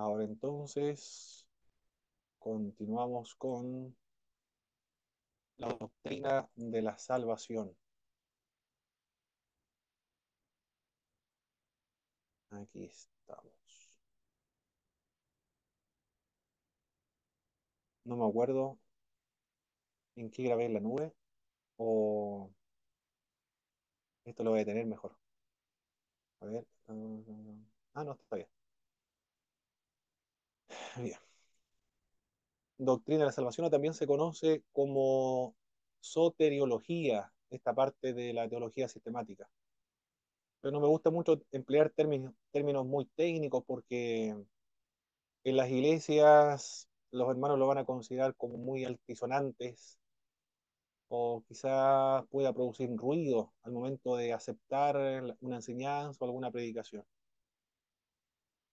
Ahora entonces, continuamos con la doctrina de la salvación. Aquí estamos. No me acuerdo en qué grabé en la nube o esto lo voy a tener mejor. A ver. No, está bien. Bien. Doctrina de la salvación o también se conoce como soteriología, esta parte de la teología sistemática. Pero no me gusta mucho emplear términos muy técnicos porque en las iglesias los hermanos lo van a considerar como muy altisonantes o quizás pueda producir ruido al momento de aceptar una enseñanza o alguna predicación.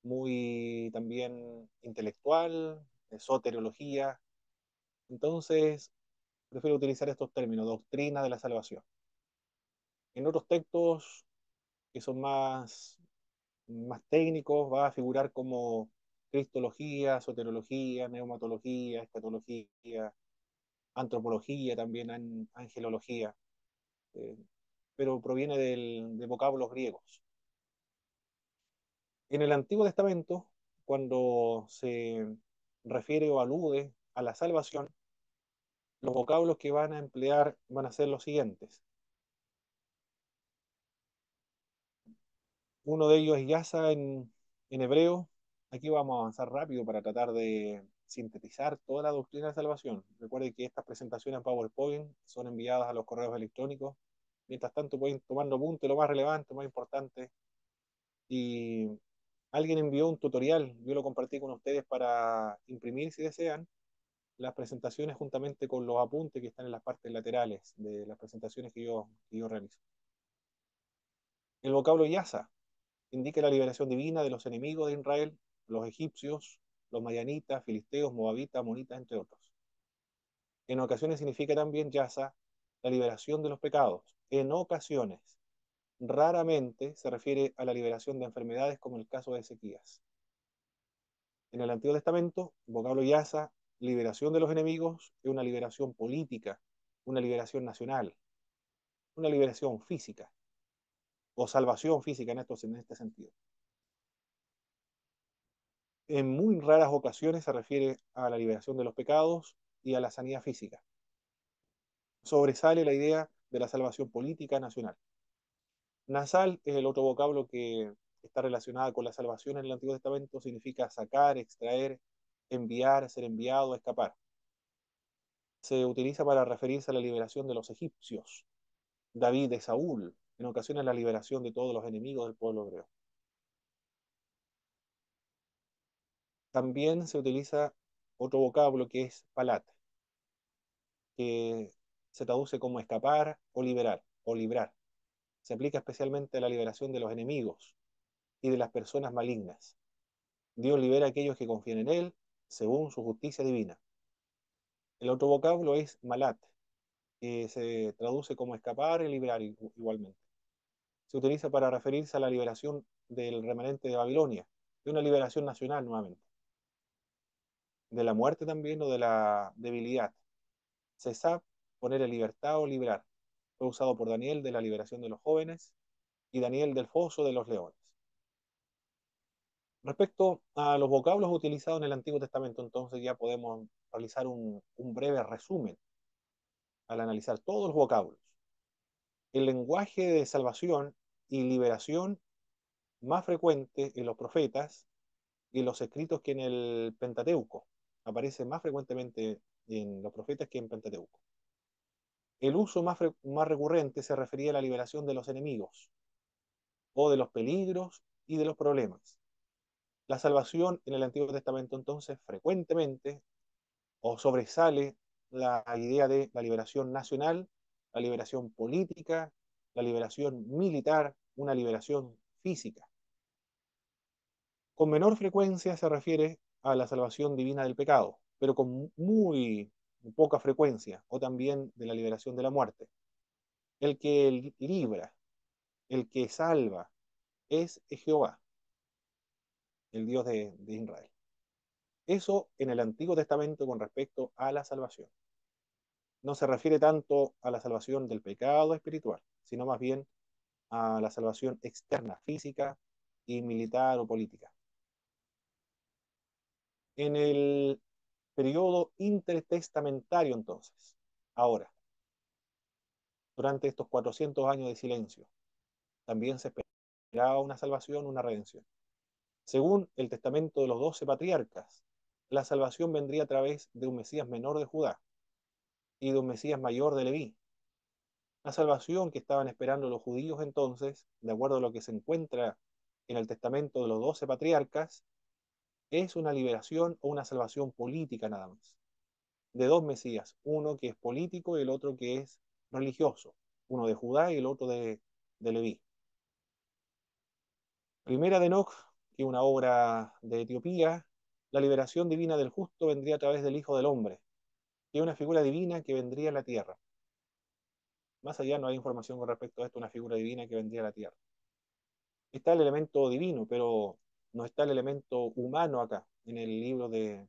Muy también intelectual, de soteriología. Entonces, prefiero utilizar estos términos, doctrina de la salvación. En otros textos que son más técnicos va a figurar como cristología, soteriología, neumatología, escatología, antropología, también angelología, eh, pero proviene de vocablos griegos. En el Antiguo Testamento, cuando se refiere o alude a la salvación, los vocablos que van a emplear van a ser los siguientes. Uno de ellos es yasa en hebreo. Aquí vamos a avanzar rápido para tratar de sintetizar toda la doctrina de salvación. Recuerden que estas presentaciones en PowerPoint son enviadas a los correos electrónicos. Mientras tanto, pueden ir tomando apuntes, lo más relevante, lo más importante. Y alguien envió un tutorial, yo lo compartí con ustedes para imprimir si desean las presentaciones juntamente con los apuntes que están en las partes laterales de las presentaciones que yo realizo. El vocablo yasa indica la liberación divina de los enemigos de Israel, los egipcios, los mayanitas, filisteos, moabitas, amonitas, entre otros. En ocasiones significa también yasa la liberación de los pecados. En ocasiones, raramente se refiere a la liberación de enfermedades como el caso de Ezequías. En el Antiguo Testamento, el vocablo yasa, liberación de los enemigos, es una liberación política, una liberación nacional, una liberación física o salvación física en este sentido. En muy raras ocasiones se refiere a la liberación de los pecados y a la sanidad física. Sobresale la idea de la salvación política nacional. Nasal es el otro vocablo que está relacionado con la salvación en el Antiguo Testamento, significa sacar, extraer, enviar, ser enviado, escapar. Se utiliza para referirse a la liberación de los egipcios, David de Saúl, en ocasiones la liberación de todos los enemigos del pueblo hebreo. También se utiliza otro vocablo que es palat, que se traduce como escapar o liberar o librar. Se aplica especialmente a la liberación de los enemigos y de las personas malignas. Dios libera a aquellos que confían en Él según su justicia divina. El otro vocablo es malat, que se traduce como escapar y liberar igualmente. Se utiliza para referirse a la liberación del remanente de Babilonia, de una liberación nacional nuevamente, de la muerte también o de la debilidad. Cesar, poner en libertad o liberar. Fue usado por Daniel de la liberación de los jóvenes y Daniel del foso de los leones. Respecto a los vocablos utilizados en el Antiguo Testamento, entonces ya podemos realizar un breve resumen al analizar todos los vocablos. El lenguaje de salvación y liberación más frecuente en los profetas y en los escritos que en el Pentateuco. Aparece más frecuentemente en los profetas que en Pentateuco. El uso más recurrente se refería a la liberación de los enemigos o de los peligros y de los problemas. La salvación en el Antiguo Testamento entonces frecuentemente o sobresale la idea de la liberación nacional, la liberación política, la liberación militar, una liberación física. Con menor frecuencia se refiere a la salvación divina del pecado, pero con muy poca frecuencia, o también de la liberación de la muerte. El que libra, el que salva, es Jehová, el Dios de Israel. Eso en el Antiguo Testamento con respecto a la salvación. No se refiere tanto a la salvación del pecado espiritual, sino más bien a la salvación externa, física y militar o política. En el periodo intertestamentario, entonces, ahora, durante estos 400 años de silencio, también se esperaba una salvación, una redención. Según el testamento de los 12 patriarcas, la salvación vendría a través de un Mesías menor de Judá y de un Mesías mayor de Leví. La salvación que estaban esperando los judíos entonces, de acuerdo a lo que se encuentra en el testamento de los 12 patriarcas, es una liberación o una salvación política nada más, de dos Mesías, uno que es político y el otro que es religioso, uno de Judá y el otro de Leví. Primera de Enoch, que es una obra de Etiopía, la liberación divina del justo vendría a través del Hijo del Hombre, que es una figura divina que vendría a la tierra. Más allá no hay información con respecto a esto, una figura divina que vendría a la tierra. Está el elemento divino, pero no está el elemento humano acá, en el libro de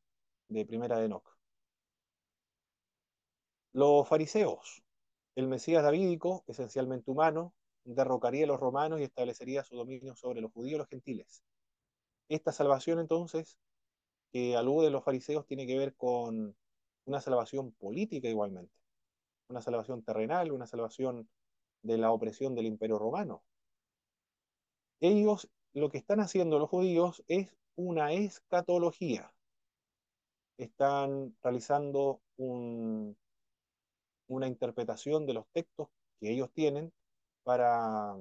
Primera de Enoch. Los fariseos, el Mesías davídico, esencialmente humano, derrocaría a los romanos y establecería su dominio sobre los judíos y los gentiles. Esta salvación entonces, que alude los fariseos, tiene que ver con una salvación política igualmente, una salvación terrenal, una salvación de la opresión del imperio romano. Ellos, lo que están haciendo los judíos es una escatología. Están realizando una interpretación de los textos que ellos tienen para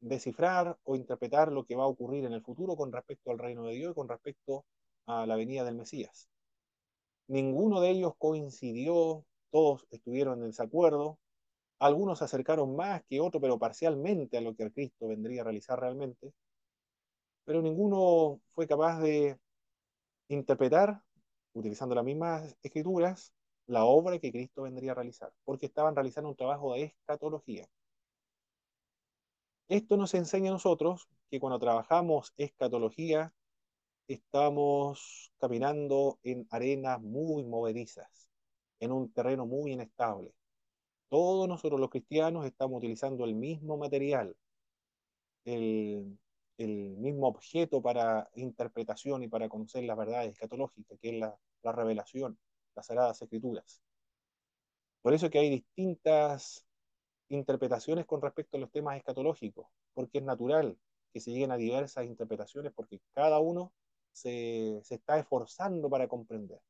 descifrar o interpretar lo que va a ocurrir en el futuro con respecto al reino de Dios y con respecto a la venida del Mesías. Ninguno de ellos coincidió, todos estuvieron en desacuerdo, algunos se acercaron más que otros, pero parcialmente a lo que el Cristo vendría a realizar realmente, pero ninguno fue capaz de interpretar, utilizando las mismas escrituras, la obra que Cristo vendría a realizar, porque estaban realizando un trabajo de escatología. Esto nos enseña a nosotros que cuando trabajamos escatología, estamos caminando en arenas muy movedizas, en un terreno muy inestable. Todos nosotros los cristianos estamos utilizando el mismo material, el, el mismo objeto para interpretación y para conocer las verdades escatológicas, que es la revelación, las sagradas escrituras. Por eso que hay distintas interpretaciones con respecto a los temas escatológicos, porque es natural que se lleguen a diversas interpretaciones, porque cada uno se está esforzando para comprender.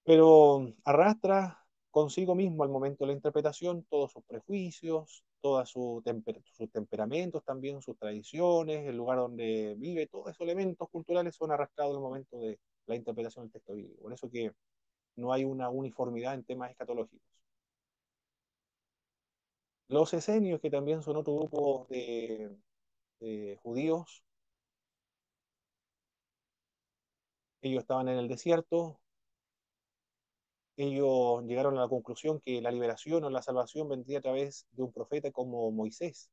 Pero arrastra consigo mismo al momento de la interpretación todos sus prejuicios, todos sus temperamentos también, sus tradiciones, el lugar donde vive, todos esos elementos culturales son arrastrados al momento de la interpretación del texto bíblico. Por eso que no hay una uniformidad en temas escatológicos. Los esenios, que también son otro grupo de judíos, ellos estaban en el desierto, ellos llegaron a la conclusión que la liberación o la salvación vendría a través de un profeta como Moisés,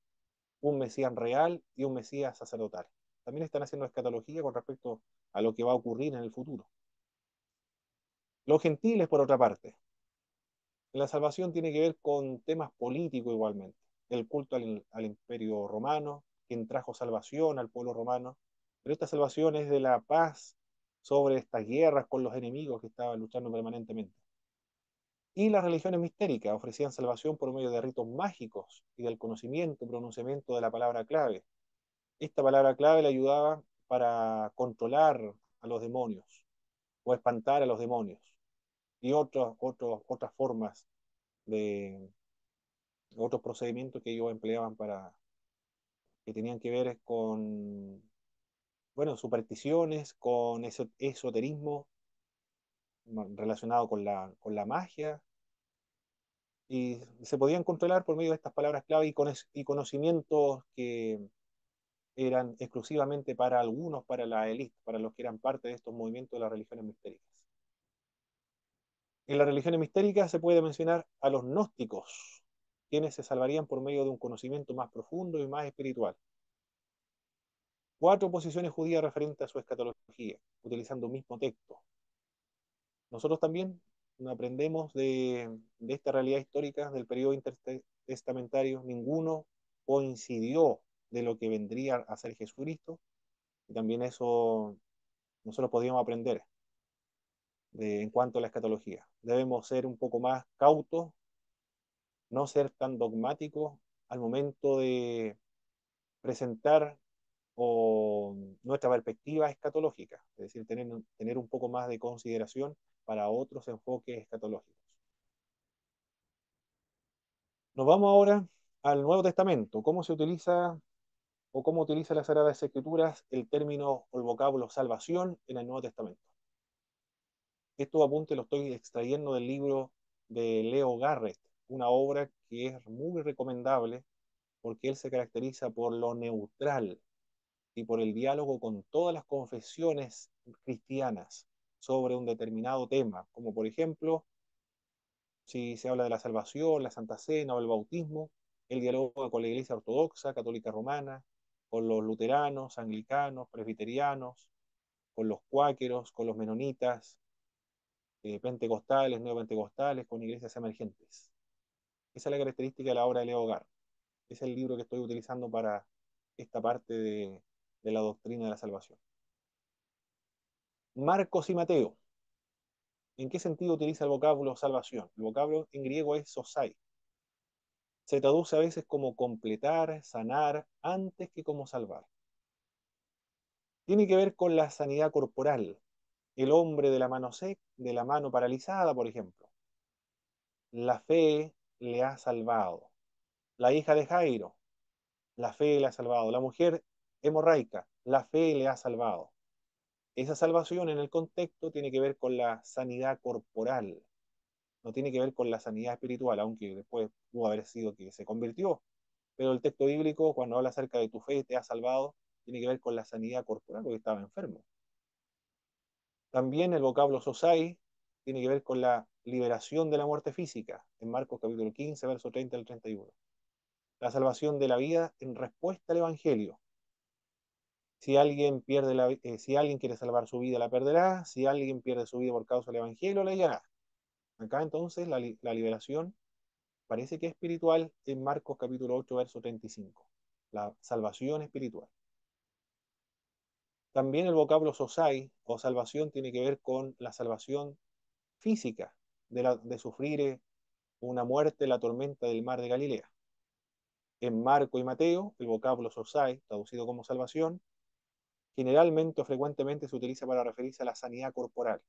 un Mesías real y un Mesías sacerdotal. También están haciendo escatología con respecto a lo que va a ocurrir en el futuro. Los gentiles, por otra parte, la salvación tiene que ver con temas políticos igualmente. El culto al imperio romano, quien trajo salvación al pueblo romano, pero esta salvación es de la paz sobre estas guerras con los enemigos que estaban luchando permanentemente. Y las religiones mistéricas ofrecían salvación por medio de ritos mágicos y del conocimiento y pronunciamiento de la palabra clave. Esta palabra clave le ayudaba para controlar a los demonios o espantar a los demonios y otras formas de otros procedimientos que ellos empleaban para que tenían que ver con, bueno, supersticiones, con esoterismo relacionado con la magia, y se podían controlar por medio de estas palabras clave y conocimientos que eran exclusivamente para algunos, para la élite, para los que eran parte de estos movimientos de las religiones mistéricas. En las religiones mistéricas se puede mencionar a los gnósticos, quienes se salvarían por medio de un conocimiento más profundo y más espiritual. Cuatro posiciones judías referentes a su escatología, utilizando un mismo texto. Nosotros también aprendemos de esta realidad histórica del periodo intertestamentario. Ninguno coincidió de lo que vendría a ser Jesucristo, y también eso nosotros podríamos aprender en cuanto a la escatología. Debemos ser un poco más cautos, no ser tan dogmáticos al momento de presentar o nuestra perspectiva escatológica, es decir, tener un poco más de consideración para otros enfoques escatológicos. Nos vamos ahora al Nuevo Testamento. ¿Cómo se utiliza o cómo utiliza las Sagradas Escrituras el término o el vocablo salvación en el Nuevo Testamento? Estos apuntes los estoy extrayendo del libro de Leo Garrett, una obra que es muy recomendable porque él se caracteriza por lo neutral y por el diálogo con todas las confesiones cristianas sobre un determinado tema, como por ejemplo, si se habla de la salvación, la Santa Cena o el bautismo, él dialoga con la Iglesia Ortodoxa, Católica Romana, con los luteranos, anglicanos, presbiterianos, con los cuáqueros, con los menonitas, pentecostales, neopentecostales, con iglesias emergentes. Esa es la característica de la obra de Leo Gar. Es el libro que estoy utilizando para esta parte de la doctrina de la salvación. Marcos y Mateo. ¿En qué sentido utiliza el vocablo salvación? El vocablo en griego es sosai. Se traduce a veces como completar, sanar, antes que como salvar. Tiene que ver con la sanidad corporal. El hombre de la mano de la mano paralizada, por ejemplo. La fe le ha salvado. La hija de Jairo, la fe le ha salvado. La mujer hemorraica, la fe le ha salvado. Esa salvación en el contexto tiene que ver con la sanidad corporal, no tiene que ver con la sanidad espiritual, aunque después pudo haber sido que se convirtió. Pero el texto bíblico, cuando habla acerca de tu fe te ha salvado, tiene que ver con la sanidad corporal porque estaba enfermo. También el vocablo sosai tiene que ver con la liberación de la muerte física, en Marcos capítulo 15, verso 30 al 31. La salvación de la vida en respuesta al Evangelio. Si alguien quiere salvar su vida, la perderá. Si alguien pierde su vida por causa del Evangelio, la hallará. Acá entonces la liberación parece que es espiritual en Marcos capítulo 8, verso 35. La salvación espiritual. También el vocablo sosai o salvación tiene que ver con la salvación física de sufrir una muerte en la tormenta del mar de Galilea. En Marco y Mateo, el vocablo sosai, traducido como salvación, generalmente o frecuentemente se utiliza para referirse a la sanidad corporal,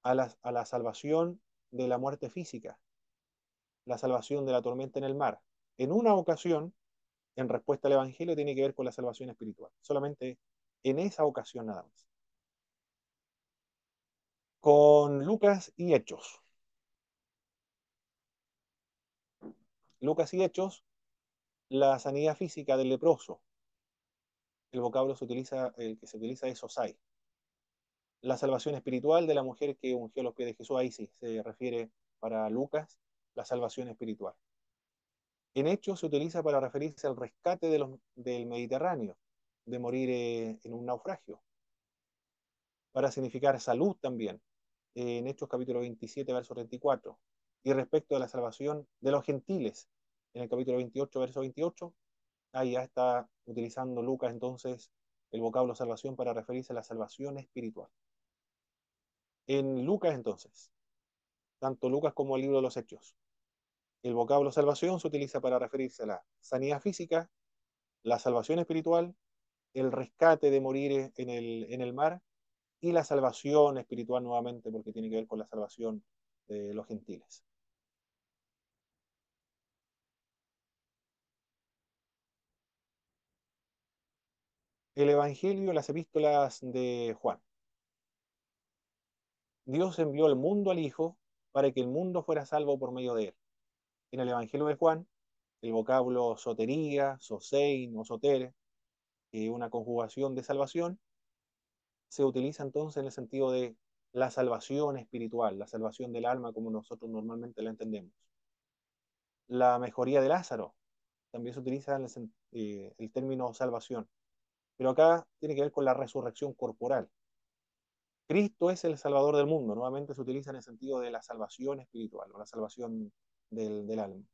a la salvación de la muerte física, la salvación de la tormenta en el mar. En una ocasión, en respuesta al Evangelio, tiene que ver con la salvación espiritual. Solamente en esa ocasión nada más. Con Lucas y Hechos. Lucas y Hechos, la sanidad física del leproso. El vocablo el que se utiliza es osai. La salvación espiritual de la mujer que ungió los pies de Jesús, ahí sí se refiere para Lucas, la salvación espiritual. En Hechos se utiliza para referirse al rescate del Mediterráneo, de morir en un naufragio, para significar salud también, en Hechos capítulo 27, verso 34. Y respecto a la salvación de los gentiles, en el capítulo 28, verso 28, ahí ya está utilizando Lucas entonces el vocablo salvación para referirse a la salvación espiritual. En Lucas entonces, tanto Lucas como el libro de los Hechos, el vocablo salvación se utiliza para referirse a la sanidad física, la salvación espiritual, el rescate de morir en el mar y la salvación espiritual nuevamente, porque tiene que ver con la salvación de los gentiles. El Evangelio, las epístolas de Juan. Dios envió al mundo al Hijo para que el mundo fuera salvo por medio de él. En el Evangelio de Juan, el vocablo sotería, sosein o soter, una conjugación de salvación, se utiliza entonces en el sentido de la salvación espiritual, la salvación del alma como nosotros normalmente la entendemos. La mejoría de Lázaro, también se utiliza el término salvación. pero acá tiene que ver con la resurrección corporal. Cristo es el Salvador del mundo. Nuevamente se utiliza en el sentido de la salvación espiritual o la salvación del alma.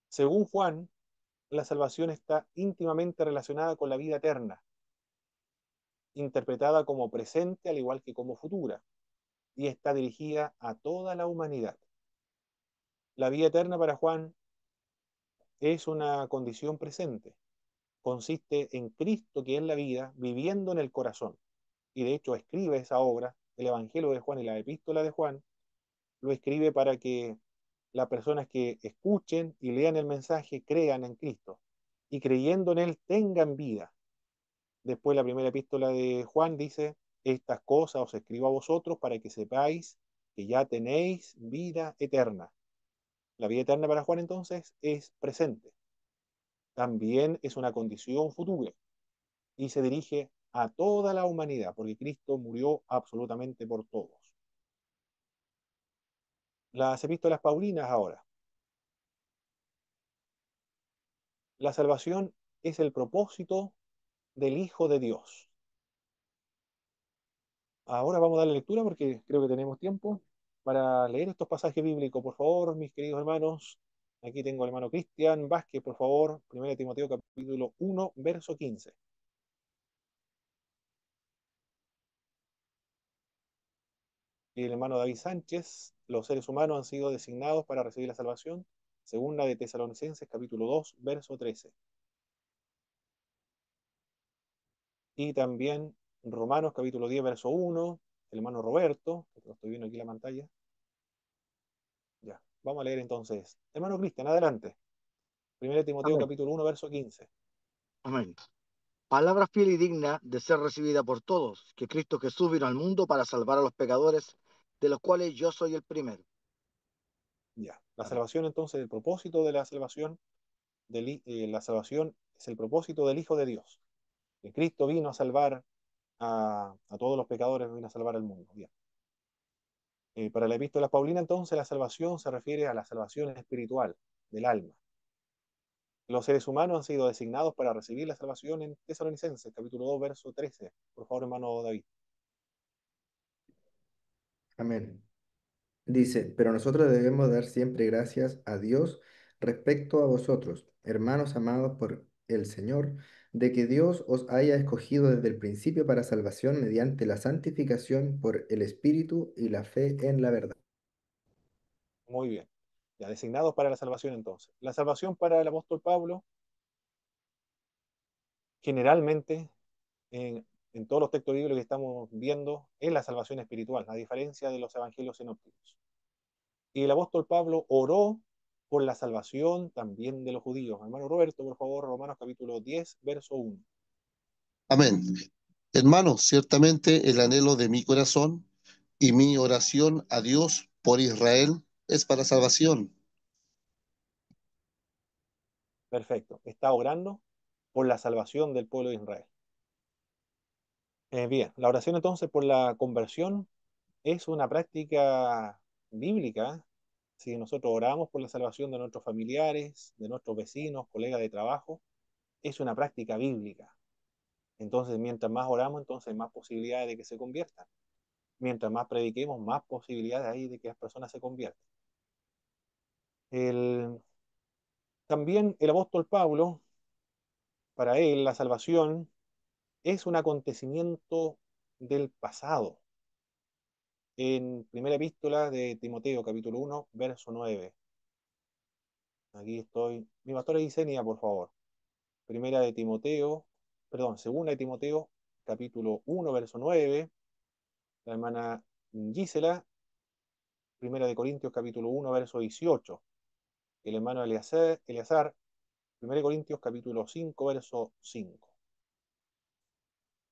Según Juan, la salvación está íntimamente relacionada con la vida eterna, interpretada como presente al igual que como futura, y está dirigida a toda la humanidad. La vida eterna para Juan es una condición presente, consiste en Cristo, que es la vida, viviendo en el corazón. Y de hecho escribe esa obra, el Evangelio de Juan y la Epístola de Juan, lo escribe para que las personas que escuchen y lean el mensaje crean en Cristo y creyendo en Él tengan vida. Después la primera epístola de Juan dice, estas cosas os escribo a vosotros para que sepáis que ya tenéis vida eterna. La vida eterna para Juan entonces es presente. También es una condición futura y se dirige a toda la humanidad, porque Cristo murió absolutamente por todos. Las epístolas paulinas ahora. La salvación es el propósito del Hijo de Dios. Ahora vamos a darle lectura porque creo que tenemos tiempo para leer estos pasajes bíblicos. Por favor, mis queridos hermanos, aquí tengo al hermano Cristian Vázquez, por favor, 1 Timoteo capítulo 1, verso 15. Y el hermano David Sánchez, los seres humanos han sido designados para recibir la salvación, según la de Tesalonicenses capítulo 2, verso 13. Y también Romanos capítulo 10, verso 1, el hermano Roberto, que lo estoy viendo aquí en la pantalla. Ya, vamos a leer entonces. Hermano Cristian, adelante. 1 Timoteo Amén. capítulo 1, verso 15. Amén. Palabra fiel y digna de ser recibida por todos, que Cristo Jesús vino al mundo para salvar a los pecadores, de los cuales yo soy el primero. Ya, la Amén. salvación entonces, el propósito de la salvación es el propósito del Hijo de Dios. Que Cristo vino a salvar a todos los pecadores, vino a salvar al mundo. Bien. Para la epístola Paulina entonces la salvación se refiere a la salvación espiritual del alma. Los seres humanos han sido designados para recibir la salvación en Tesalonicenses, capítulo 2, verso 13. Por favor, hermano David. Amén. Dice, pero nosotros debemos dar siempre gracias a Dios respecto a vosotros, hermanos amados por el Señor, de que Dios os haya escogido desde el principio para salvación mediante la santificación por el Espíritu y la fe en la verdad. Muy bien. Ya, designados para la salvación entonces. La salvación para el apóstol Pablo, generalmente, en todos los textos bíblicos que estamos viendo, es la salvación espiritual, a diferencia de los evangelios sinópticos. Y el apóstol Pablo oró por la salvación también de los judíos. Hermano Roberto, por favor, Romanos capítulo 10, verso 1. Amén. Hermanos, ciertamente el anhelo de mi corazón y mi oración a Dios por Israel es para salvación. Perfecto. Está orando por la salvación del pueblo de Israel. Bien, la oración entonces por la conversión es una práctica bíblica. Si nosotros oramos por la salvación de nuestros familiares, de nuestros vecinos, colegas de trabajo, es una práctica bíblica. Entonces, mientras más oramos, entonces más posibilidades de que se conviertan. Mientras más prediquemos, más posibilidades hay de que las personas se conviertan. El, también el apóstol Pablo, para él, la salvación es un acontecimiento del pasado. En primera epístola de Timoteo, capítulo 1, verso 9. Aquí estoy. Mi pastora Isenia, por favor. Primera de Timoteo, perdón, segunda de Timoteo, capítulo 1, verso 9. La hermana Gisela, primera de Corintios, capítulo 1, verso 18. El hermano Eleazar, primera de Corintios, capítulo 5, verso 5.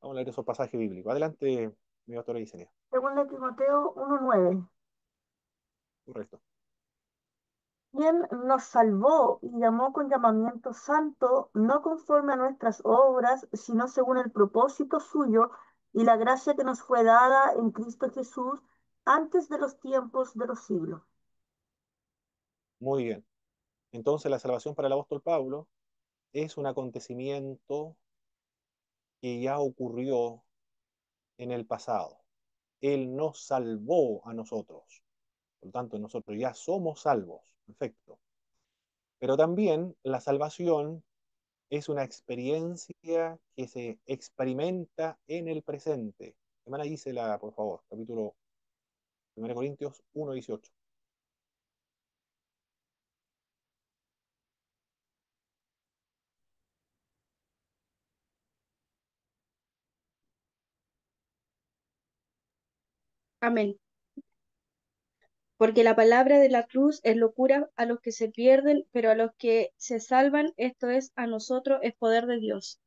Vamos a leer esos pasajes bíblicos. Adelante, mi pastora Isenia. Segunda Timoteo 1:9. Correcto. Quien nos salvó y llamó con llamamiento santo, no conforme a nuestras obras, sino según el propósito suyo y la gracia que nos fue dada en Cristo Jesús antes de los tiempos de los siglos. Muy bien. Entonces, la salvación para el apóstol Pablo es un acontecimiento que ya ocurrió en el pasado. Él nos salvó a nosotros. Por lo tanto, nosotros ya somos salvos. Perfecto. Pero también la salvación es una experiencia que se experimenta en el presente. Hermana Gisela, por favor, capítulo 1 Corintios 1:18. Amén. Porque la palabra de la cruz es locura a los que se pierden, pero a los que se salvan, esto es, a nosotros, es poder de Dios.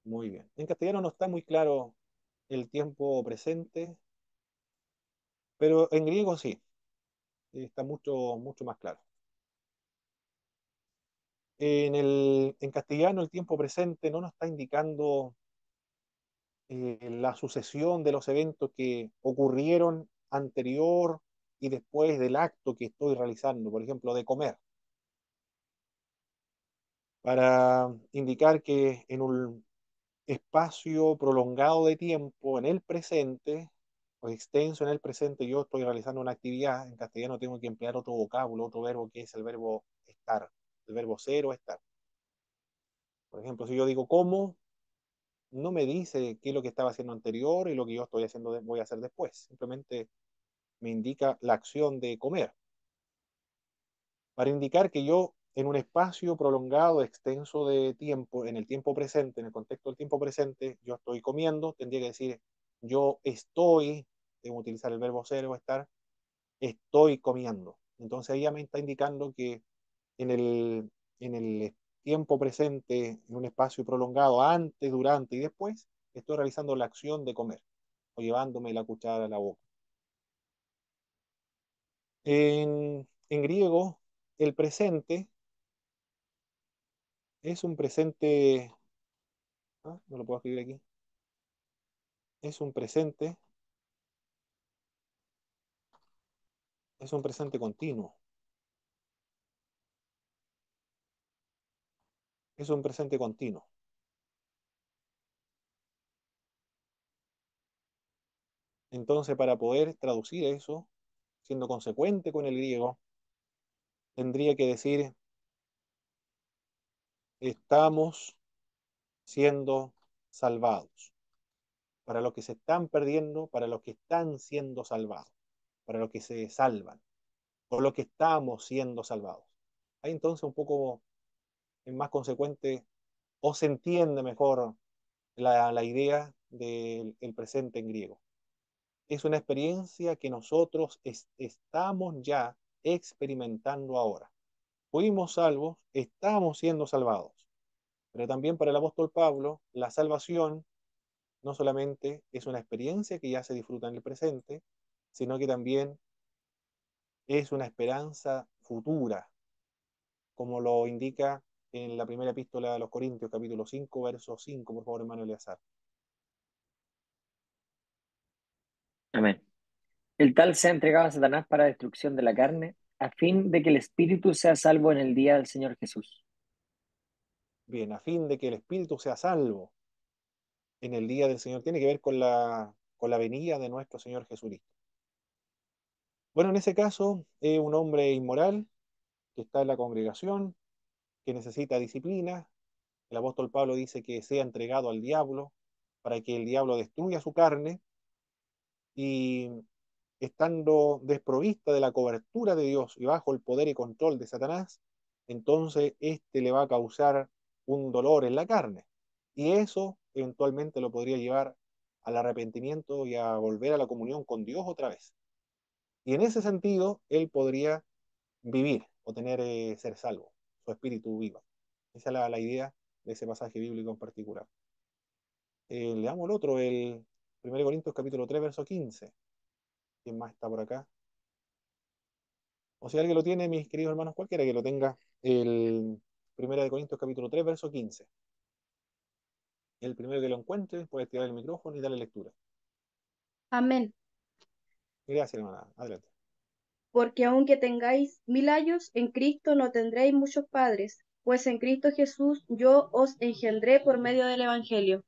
Muy bien. En castellano no está muy claro el tiempo presente, pero en griego sí, está mucho, mucho más claro. En castellano el tiempo presente no nos está indicando la sucesión de los eventos que ocurrieron anterior y después del acto que estoy realizando, por ejemplo, de comer, para indicar que en un espacio prolongado de tiempo, en el presente, o extenso en el presente, yo estoy realizando una actividad. En castellano tengo que emplear otro vocablo, otro verbo que es el verbo estar, el verbo ser o estar. Por ejemplo, si yo digo como, no me dice qué es lo que estaba haciendo anterior y lo que yo estoy haciendo, voy a hacer después. Simplemente me indica la acción de comer, para indicar que yo en un espacio prolongado, extenso de tiempo, en el tiempo presente, en el contexto del tiempo presente, yo estoy comiendo, tendría que decir yo estoy, debo utilizar el verbo ser o estar, estoy comiendo. Entonces ella me está indicando que en el tiempo presente, en un espacio prolongado, antes, durante y después, estoy realizando la acción de comer o llevándome la cuchara a la boca. En griego, el presente es un presente, no lo puedo escribir aquí, es un presente, es un presente continuo, es un presente continuo. Entonces, para poder traducir eso, siendo consecuente con el griego, tendría que decir, estamos siendo salvados. Para los que se están perdiendo, para los que están siendo salvados, para los que se salvan, por los que estamos siendo salvados. Ahí entonces un poco es más consecuente o se entiende mejor la idea del el presente en griego. Es una experiencia que nosotros estamos ya experimentando ahora. Fuimos salvos, estamos siendo salvados. Pero también para el apóstol Pablo, la salvación no solamente es una experiencia que ya se disfruta en el presente, sino que también es una esperanza futura, como lo indica en la primera epístola de los Corintios, capítulo 5, verso 5, por favor, hermano Eleazar. Amén. El tal se ha entregado a Satanás para destrucción de la carne, a fin de que el espíritu sea salvo en el día del Señor Jesús. Bien, a fin de que el espíritu sea salvo en el día del Señor, tiene que ver con la venida de nuestro Señor Jesucristo. Bueno, en ese caso, es un hombre inmoral que está en la congregación, que necesita disciplina. El apóstol Pablo dice que sea entregado al diablo para que el diablo destruya su carne y estando desprovista de la cobertura de Dios y bajo el poder y control de Satanás, entonces este le va a causar un dolor en la carne. Y eso eventualmente lo podría llevar al arrepentimiento y a volver a la comunión con Dios otra vez. Y en ese sentido, él podría vivir o tener ser salvo, su espíritu viva. Esa es la idea de ese pasaje bíblico en particular. Leamos el otro, el 1 Corintios capítulo 3, verso 15. ¿Quién más está por acá? O si alguien lo tiene, mis queridos hermanos, cualquiera que lo tenga, el 1 Corintios capítulo 3, verso 15. El primero que lo encuentre puede tirar el micrófono y darle lectura. Amén. Gracias, hermana. Adelante. Porque aunque tengáis 1000 años, en Cristo no tendréis muchos padres, pues en Cristo Jesús yo os engendré por medio del Evangelio.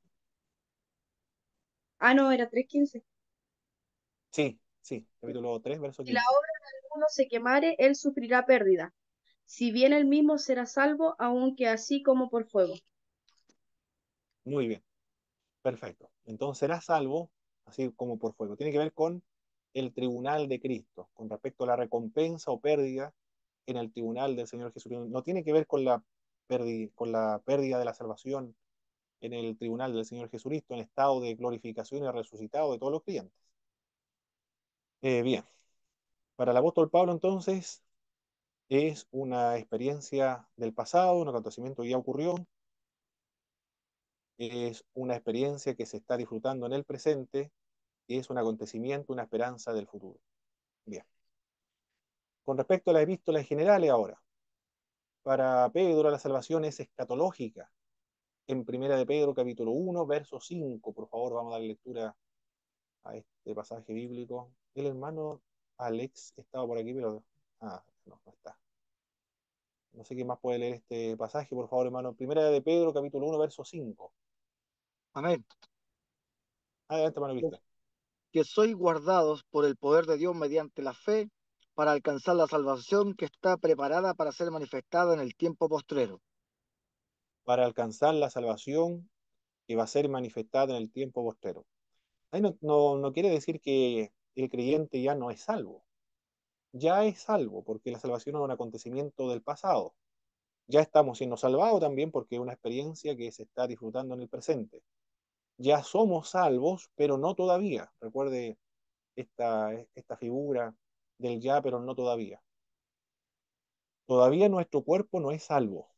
Ah, no, era 3:15. Sí, sí, capítulo 3, verso Si la 15. obra de alguno se quemare, él sufrirá pérdida. Si bien él mismo será salvo, aunque así como por fuego. Muy bien, perfecto. Entonces será salvo, así como por fuego. Tiene que ver con el tribunal de Cristo, con respecto a la recompensa o pérdida en el tribunal del Señor Jesucristo. No tiene que ver con la pérdida de la salvación en el tribunal del Señor Jesucristo, en estado de glorificación y resucitado de todos los creyentes. Bien, para el apóstol Pablo entonces es una experiencia del pasado, un acontecimiento que ya ocurrió, es una experiencia que se está disfrutando en el presente y es un acontecimiento, una esperanza del futuro. Bien, con respecto a las epístolas generales ahora, para Pedro la salvación es escatológica. En Primera de Pedro capítulo 1, verso 5, por favor, vamos a dar lectura a este pasaje bíblico. El hermano Alex estaba por aquí, pero no, no está. No sé quién más puede leer este pasaje, por favor, hermano. Primera de Pedro, capítulo 1, verso 5. Amén. Adelante, hermano Cristian. Que sois guardados por el poder de Dios mediante la fe para alcanzar la salvación que está preparada para ser manifestada en el tiempo postrero. Para alcanzar la salvación que va a ser manifestada en el tiempo postero. Ahí no quiere decir que el creyente ya no es salvo. Ya es salvo, porque la salvación es un acontecimiento del pasado. Ya estamos siendo salvados también porque es una experiencia que se está disfrutando en el presente. Ya somos salvos, pero no todavía. Recuerde esta figura del ya, pero no todavía. Todavía nuestro cuerpo no es salvo.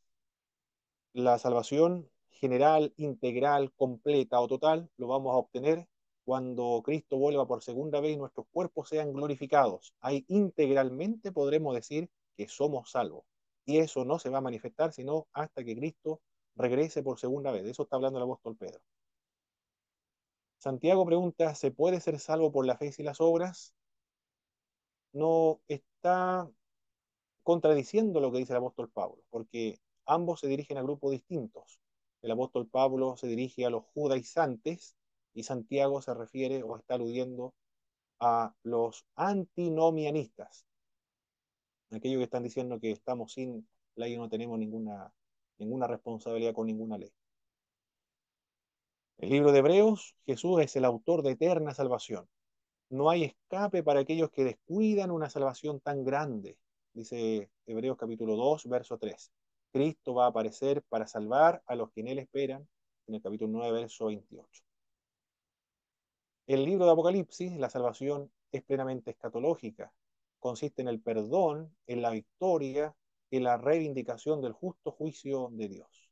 La salvación general, integral, completa o total lo vamos a obtener cuando Cristo vuelva por segunda vez y nuestros cuerpos sean glorificados. Ahí integralmente podremos decir que somos salvos. Y eso no se va a manifestar sino hasta que Cristo regrese por segunda vez. De eso está hablando el apóstol Pedro. Santiago pregunta, ¿se puede ser salvo por la fe y las obras? No está contradiciendo lo que dice el apóstol Pablo, porque ambos se dirigen a grupos distintos. El apóstol Pablo se dirige a los judaizantes y Santiago se refiere o está aludiendo a los antinomianistas, aquellos que están diciendo que estamos sin ley y no tenemos ninguna responsabilidad con ninguna ley. El libro de Hebreos, Jesús es el autor de eterna salvación. No hay escape para aquellos que descuidan una salvación tan grande, dice Hebreos capítulo 2, verso 3. Cristo va a aparecer para salvar a los que en él esperan, en el capítulo 9, verso 28. El libro de Apocalipsis, la salvación es plenamente escatológica. Consiste en el perdón, en la victoria, en la reivindicación del justo juicio de Dios.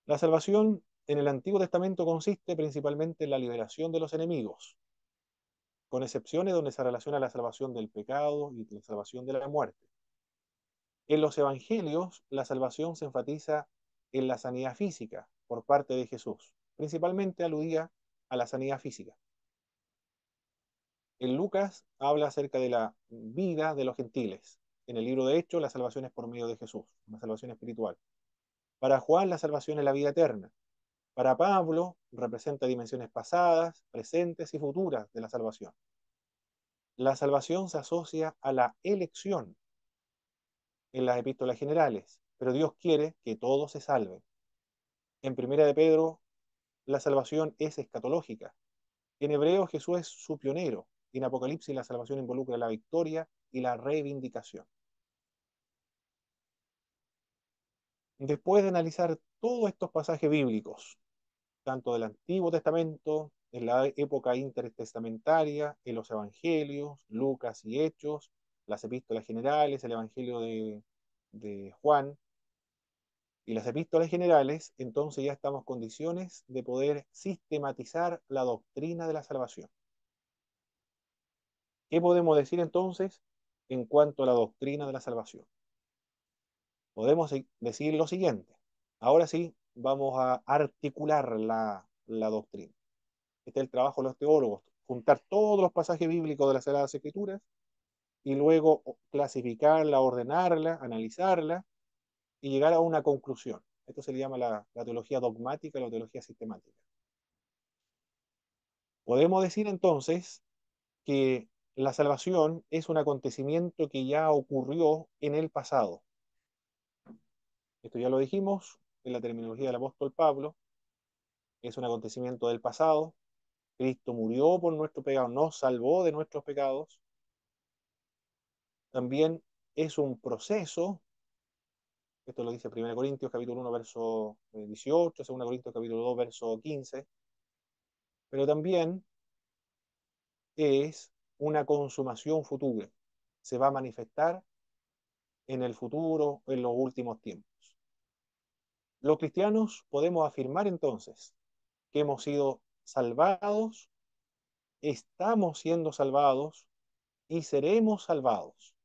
La salvación en el Antiguo Testamento consiste principalmente en la liberación de los enemigos, con excepciones donde se relaciona la salvación del pecado y la salvación de la muerte. En los evangelios, la salvación se enfatiza en la sanidad física por parte de Jesús, principalmente aludía a la sanidad física. En Lucas habla acerca de la vida de los gentiles. En el libro de Hechos, la salvación es por medio de Jesús, una salvación espiritual. Para Juan, la salvación es la vida eterna. Para Pablo, representa dimensiones pasadas, presentes y futuras de la salvación. La salvación se asocia a la elección en las epístolas generales, pero Dios quiere que todos se salven. En Primera de Pedro, la salvación es escatológica. En Hebreos, Jesús es su pionero. En Apocalipsis, la salvación involucra la victoria y la reivindicación. Después de analizar todos estos pasajes bíblicos, tanto del Antiguo Testamento, en la época intertestamentaria, en los Evangelios, Lucas y Hechos, las epístolas generales, el Evangelio de Juan, y las epístolas generales, entonces ya estamos en condiciones de poder sistematizar la doctrina de la salvación. ¿Qué podemos decir entonces en cuanto a la doctrina de la salvación? Podemos decir lo siguiente. Ahora sí, vamos a articular la doctrina. Este es el trabajo de los teólogos, juntar todos los pasajes bíblicos de las Sagradas Escrituras y luego clasificarla, ordenarla, analizarla y llegar a una conclusión. Esto se le llama la teología dogmática, la teología sistemática. Podemos decir entonces que la salvación es un acontecimiento que ya ocurrió en el pasado. Esto ya lo dijimos en la terminología del apóstol Pablo, es un acontecimiento del pasado. Cristo murió por nuestro pecado, nos salvó de nuestros pecados. También es un proceso, esto lo dice 1 Corintios capítulo 1 verso 18, 2 Corintios capítulo 2 verso 15, pero también es una consumación futura. Se va a manifestar en el futuro, en los últimos tiempos. Los cristianos podemos afirmar entonces que hemos sido salvados, estamos siendo salvados y seremos salvados.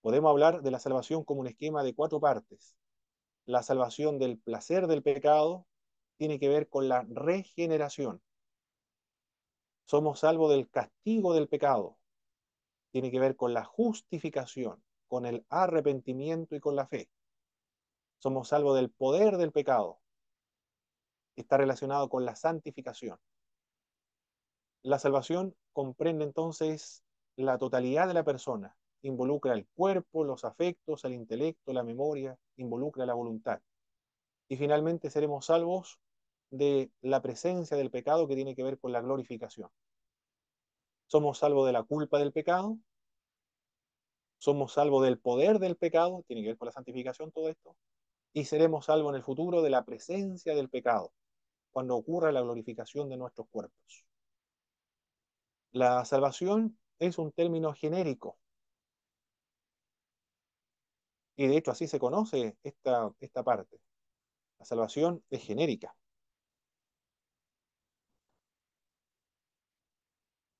Podemos hablar de la salvación como un esquema de 4 partes. La salvación del placer del pecado tiene que ver con la regeneración. Somos salvos del castigo del pecado. Tiene que ver con la justificación, con el arrepentimiento y con la fe. Somos salvos del poder del pecado. Está relacionado con la santificación. La salvación comprende entonces la totalidad de la persona. Involucra el cuerpo, los afectos, el intelecto, la memoria, involucra la voluntad. Y finalmente seremos salvos de la presencia del pecado que tiene que ver con la glorificación. Somos salvos de la culpa del pecado, somos salvos del poder del pecado, tiene que ver con la santificación todo esto, y seremos salvos en el futuro de la presencia del pecado, cuando ocurra la glorificación de nuestros cuerpos. La salvación es un término genérico, y de hecho así se conoce esta parte. La salvación es genérica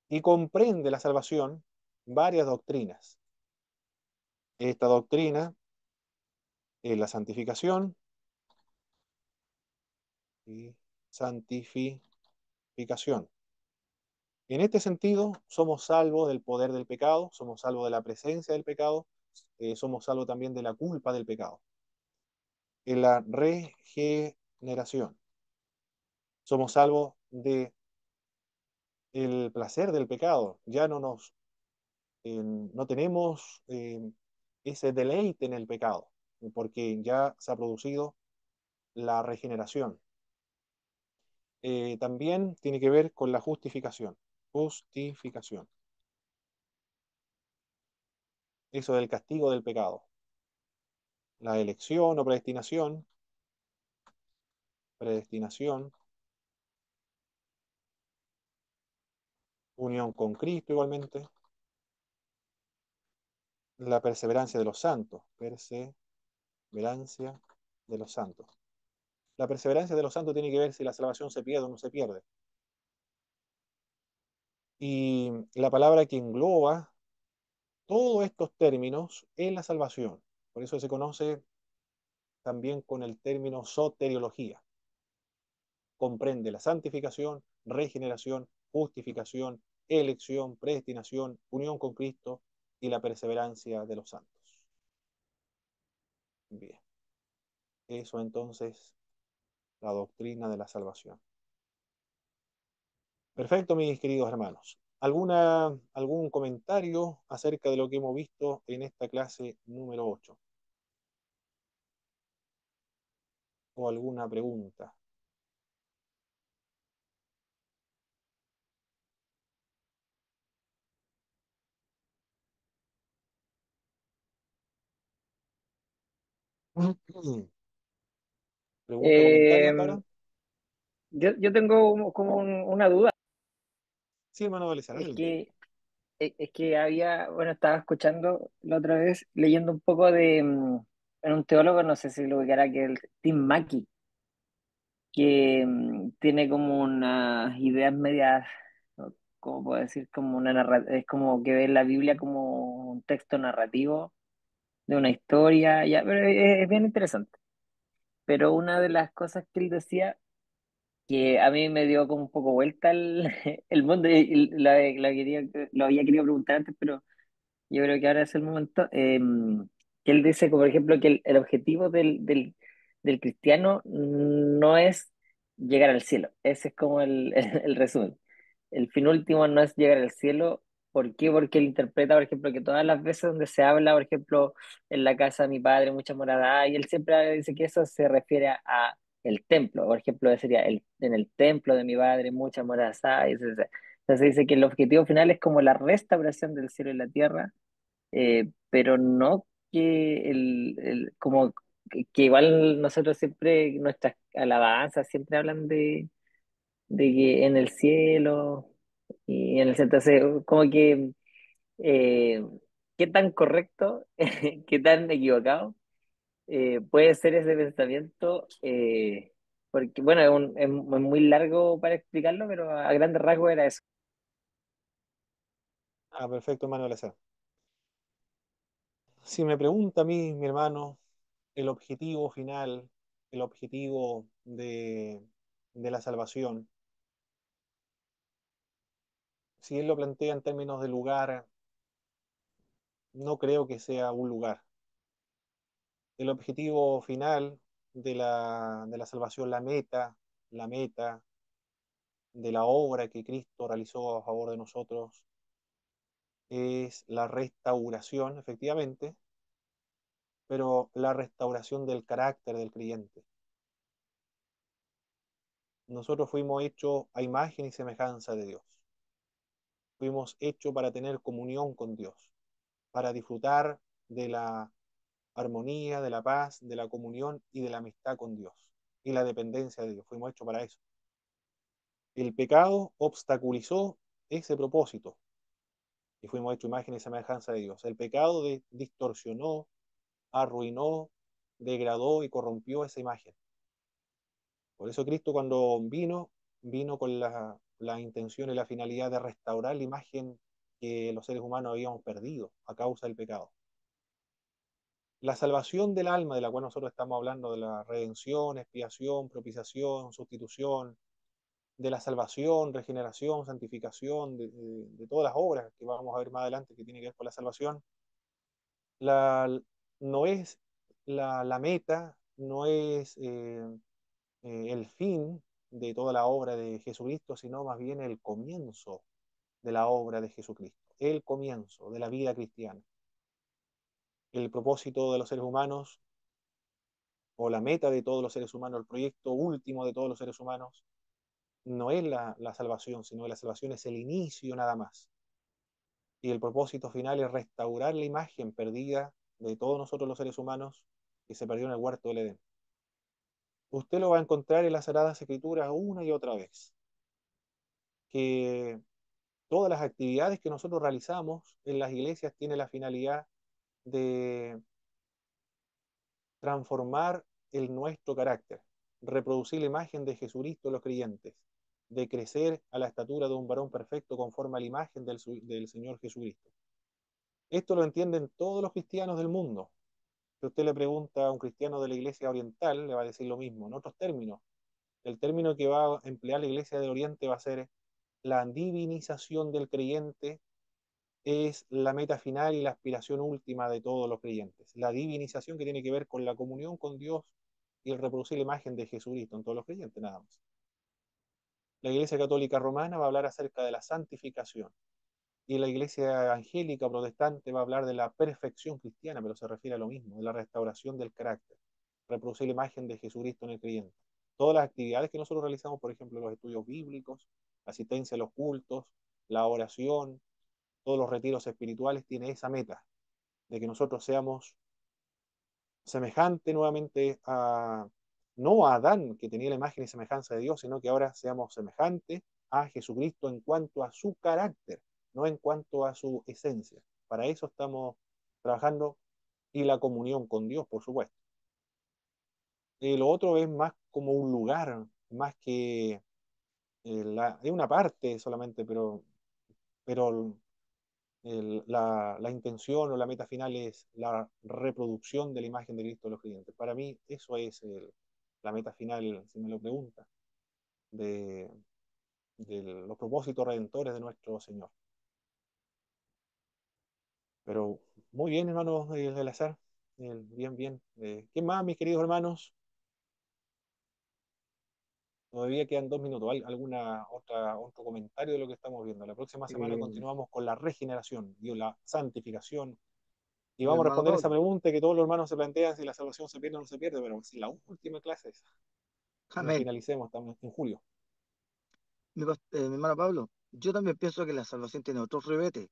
y comprende la salvación varias doctrinas. Esta doctrina es la santificación y santificación. En este sentido, somos salvos del poder del pecado, somos salvos de la presencia del pecado, somos salvos también de la culpa del pecado. En la regeneración, somos salvos de el placer del pecado. Ya no tenemos ese deleite en el pecado, porque ya se ha producido la regeneración. También tiene que ver con la justificación. Justificación. Eso del castigo del pecado. La elección o predestinación. Predestinación. Unión con Cristo igualmente. La perseverancia de los santos. Perseverancia de los santos. La perseverancia de los santos tiene que ver si la salvación se pierde o no se pierde. Y la palabra que engloba todos estos términos es la salvación. Por eso se conoce también con el término soteriología. Comprende la santificación, regeneración, justificación, elección, predestinación, unión con Cristo y la perseverancia de los santos. Bien, eso entonces la doctrina de la salvación. Perfecto, mis queridos hermanos. ¿Algún comentario acerca de lo que hemos visto en esta clase número 8? ¿O alguna pregunta? ¿Pregunta, comentario hasta Eh, ahora? yo tengo como una duda. Sí, hermano Valencia, Es adelante. que, es que bueno, estaba escuchando la otra vez, leyendo un poco en un teólogo, no sé si lo ubicará, que es el Tim Mackey, que tiene como unas ideas medias, ¿no? ¿Cómo puedo decir? Como es como que ve la Biblia como un texto narrativo de una historia, ya, pero es bien interesante. Pero una de las cosas que él decía, que a mí me dio como un poco vuelta el mundo, y lo había querido preguntar antes, pero yo creo que ahora es el momento, que él dice, como por ejemplo, que el objetivo del cristiano no es llegar al cielo. Ese es como el resumen. El fin último no es llegar al cielo. ¿Por qué? Porque él interpreta, por ejemplo, que todas las veces donde se habla, por ejemplo, en la casa de mi padre, mucha morada, y él siempre dice que eso se refiere a el templo. Por ejemplo, sería en el templo de mi padre, mucha morada. Entonces dice que el objetivo final es como la restauración del cielo y la tierra, pero no que como que igual nosotros siempre, nuestras alabanzas siempre hablan de que en el cielo y en el cielo, entonces como que eh, qué tan correcto, qué tan equivocado puede ser ese pensamiento, porque bueno, es muy largo para explicarlo, pero a grandes rasgos era eso. Ah, perfecto, Manuel. Si me pregunta a mí, mi hermano, el objetivo final, el objetivo de la salvación, si él lo plantea en términos de lugar, no creo que sea un lugar. El objetivo final de la salvación, la meta de la obra que Cristo realizó a favor de nosotros, es la restauración, efectivamente, pero la restauración del carácter del creyente. Nosotros fuimos hechos a imagen y semejanza de Dios. Fuimos hechos para tener comunión con Dios, para disfrutar de la armonía, de la paz, de la comunión y de la amistad con Dios y la dependencia de Dios. Fuimos hechos para eso. El pecado obstaculizó ese propósito y fuimos hechos imagen y semejanza de Dios. El pecado distorsionó, arruinó, degradó y corrompió esa imagen. Por eso Cristo cuando vino con la intención y la finalidad de restaurar la imagen que los seres humanos habíamos perdido a causa del pecado. La salvación del alma de la cual nosotros estamos hablando, de la redención, expiación, propiciación, sustitución, de la salvación, regeneración, santificación, de todas las obras que vamos a ver más adelante que tiene que ver con la salvación, la, no es la meta, no es el fin de toda la obra de Jesucristo, sino más bien el comienzo de la obra de Jesucristo, el comienzo de la vida cristiana. El propósito de los seres humanos, o la meta de todos los seres humanos, el proyecto último de todos los seres humanos, no es la salvación, sino que la salvación es el inicio nada más. Y el propósito final es restaurar la imagen perdida de todos nosotros los seres humanos que se perdió en el huerto del Edén. Usted lo va a encontrar en las Sagradas Escrituras una y otra vez, que todas las actividades que nosotros realizamos en las iglesias tienen la finalidad de transformar nuestro carácter, reproducir la imagen de Jesucristo en los creyentes, de crecer a la estatura de un varón perfecto conforme a la imagen del Señor Jesucristo. Esto lo entienden todos los cristianos del mundo. Si usted le pregunta a un cristiano de la iglesia oriental, le va a decir lo mismo, en otros términos. El término que va a emplear la iglesia de Oriente va a ser la divinización del creyente, es la meta final y la aspiración última de todos los creyentes. La divinización que tiene que ver con la comunión con Dios y el reproducir la imagen de Jesucristo en todos los creyentes, nada más. La Iglesia Católica Romana va a hablar acerca de la santificación y la Iglesia Evangélica Protestante va a hablar de la perfección cristiana, pero se refiere a lo mismo, de la restauración del carácter, reproducir la imagen de Jesucristo en el creyente. Todas las actividades que nosotros realizamos, por ejemplo, los estudios bíblicos, la asistencia a los cultos, la oración, todos los retiros espirituales, tiene esa meta, de que nosotros seamos semejantes nuevamente no a Adán, que tenía la imagen y semejanza de Dios, sino que ahora seamos semejantes a Jesucristo en cuanto a su carácter, no en cuanto a su esencia. Para eso estamos trabajando y la comunión con Dios, por supuesto. Lo otro es más como un lugar, más que es una parte solamente, pero la intención o la meta final es la reproducción de la imagen de Cristo de los creyentes. Para mí, eso es la meta final, si me lo pregunta, de, de los propósitos redentores de nuestro Señor. Pero muy bien, hermano del azar. Bien, bien. ¿Qué más, mis queridos hermanos? Todavía quedan 2 minutos. ¿Alguna otro comentario de lo que estamos viendo? La próxima semana Eh, continuamos con la regeneración y la santificación. Y mi vamos a hermano responder esa Pablo, pregunta que todos los hermanos se plantean si la salvación se pierde o no se pierde, pero si la última clase es cuando amén. finalicemos, estamos en julio. Mi hermano Pablo, yo también pienso que la salvación tiene otros rebetes.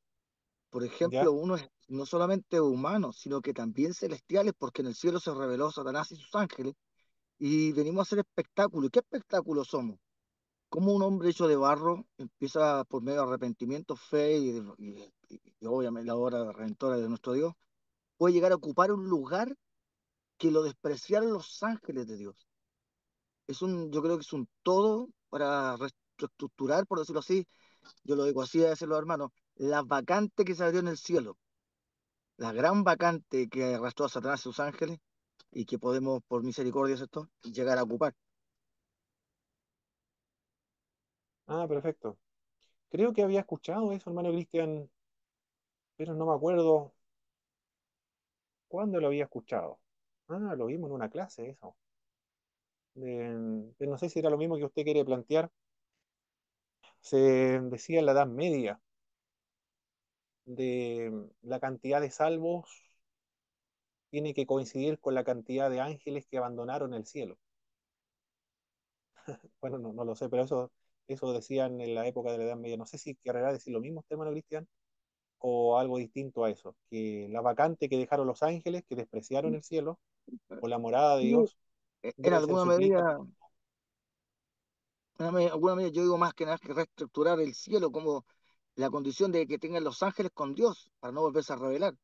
Por ejemplo, ¿Ya? uno es no solamente humano, sino que también celestiales, porque en el cielo se reveló Satanás y sus ángeles, y venimos a hacer espectáculo. ¿Y qué espectáculo somos? Cómo un hombre hecho de barro empieza por medio de arrepentimiento, fe y obviamente la obra redentora de nuestro Dios, puede llegar a ocupar un lugar que lo despreciaron los ángeles de Dios. Yo creo que es un todo para reestructurar, por decirlo así, yo lo digo así a veces los hermanos, la vacante que se abrió en el cielo, la gran vacante que arrastró a Satanás y sus ángeles y que podemos, por misericordia, esto, llegar a ocupar. Ah, perfecto. Creo que había escuchado eso, hermano Cristian, pero no me acuerdo cuándo lo había escuchado. Ah, lo vimos en una clase, eso. No sé si era lo mismo que usted quiere plantear. Se decía en la Edad Media de la cantidad de salvos tiene que coincidir con la cantidad de ángeles que abandonaron el cielo. Bueno, no lo sé, pero eso decían en la época de la Edad Media. No sé si querrá decir lo mismo usted, hermano Cristian, o algo distinto a eso, que la vacante que dejaron los ángeles, que despreciaron el cielo, o la morada de Y Dios, en debe ser alguna suplida. medida, alguna medida yo digo más que nada que reestructurar el cielo como la condición de que tengan los ángeles con Dios para no volverse a revelar.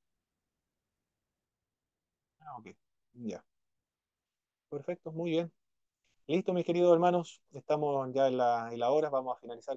Ah, ok, ya, perfecto, muy bien. Listo, mis queridos hermanos, estamos ya en la hora, vamos a finalizar.